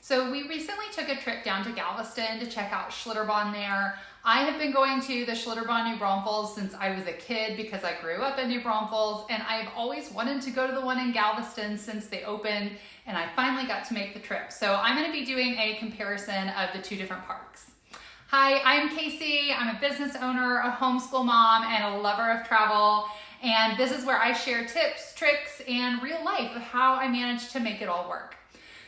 So we recently took a trip down to Galveston to check out Schlitterbahn there. I have been going to the Schlitterbahn New Braunfels since I was a kid because I grew up in New Braunfels, and I've always wanted to go to the one in Galveston since they opened, and I finally got to make the trip. So I'm going to be doing a comparison of the two different parks. Hi, I'm Casey. I'm a business owner, a homeschool mom, and a lover of travel. And this is where I share tips, tricks, and real life of how I managed to make it all work.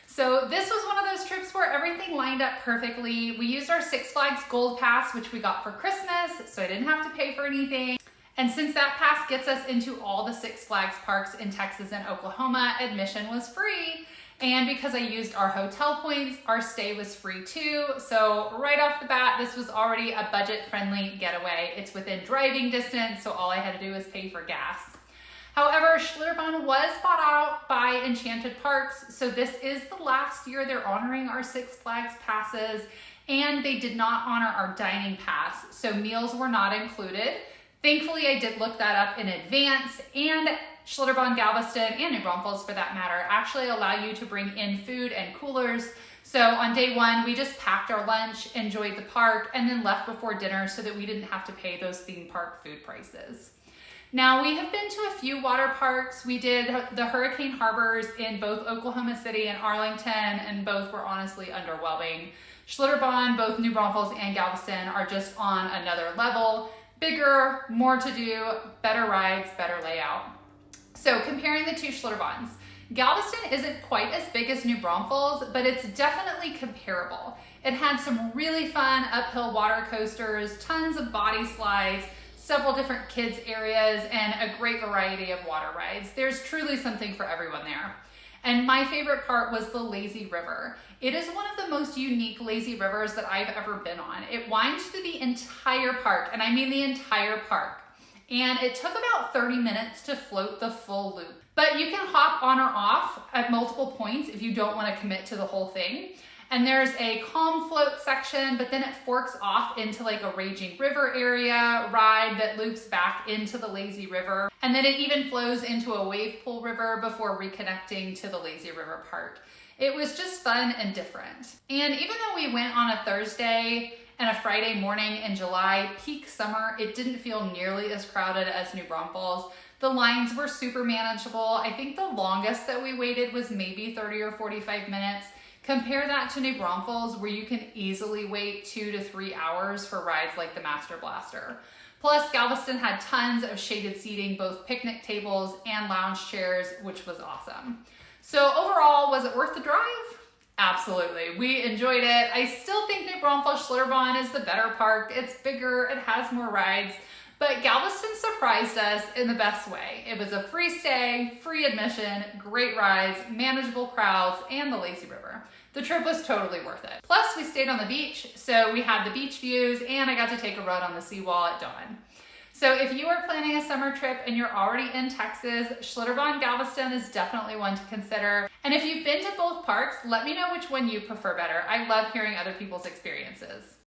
So this was one of those trips where everything lined up perfectly. We used our Six Flags Gold Pass, which we got for Christmas, so I didn't have to pay for anything. And since that pass gets us into all the Six Flags parks in Texas and Oklahoma, admission was free. And because I used our hotel points, our stay was free too. So right off the bat, this was already a budget-friendly getaway. It's within driving distance, so all I had to do was pay for gas. However, Schlitterbahn was bought out by Enchanted Parks, so this is the last year they're honoring our Six Flags passes, and they did not honor our dining pass, so meals were not included. Thankfully, I did look that up in advance, and Schlitterbahn Galveston and New Braunfels, for that matter, actually allow you to bring in food and coolers. So on day one, we just packed our lunch, enjoyed the park, and then left before dinner so that we didn't have to pay those theme park food prices. Now, we have been to a few water parks. We did the Hurricane Harbors in both Oklahoma City and Arlington, and both were honestly underwhelming. Schlitterbahn, both New Braunfels and Galveston, are just on another level. Bigger, more to do, better rides, better layout. So comparing the two Schlitterbahns, Galveston isn't quite as big as New Braunfels, but it's definitely comparable. It had some really fun uphill water coasters, tons of body slides, several different kids areas, and a great variety of water rides. There's truly something for everyone there. And my favorite part was the lazy river. It is one of the most unique lazy rivers that I've ever been on. It winds through the entire park, and I mean the entire park. And it took about 30 minutes to float the full loop. But you can hop on or off at multiple points if you don't want to commit to the whole thing. And there's a calm float section, but then it forks off into like a raging river area ride that loops back into the lazy river. And then it even flows into a wave pool river before reconnecting to the lazy river part. It was just fun and different. And even though we went on a Thursday and a Friday morning in July, peak summer, it didn't feel nearly as crowded as New Braunfels. The lines were super manageable. I think the longest that we waited was maybe 30 or 45 minutes. Compare that to New Braunfels, where you can easily wait 2 to 3 hours for rides like the Master Blaster. Plus, Galveston had tons of shaded seating, both picnic tables and lounge chairs, which was awesome. So overall, was it worth the drive? Absolutely. We enjoyed it. I still think New Braunfels Schlitterbahn is the better park. It's bigger, it has more rides, but Galveston surprised us in the best way. It was a free stay, free admission, great rides, manageable crowds, and the lazy river. The trip was totally worth it. Plus, we stayed on the beach, so we had the beach views, and I got to take a run on the seawall at dawn. So if you are planning a summer trip and you're already in Texas, Schlitterbahn Galveston is definitely one to consider. And if you've been to both parks, let me know which one you prefer better. I love hearing other people's experiences.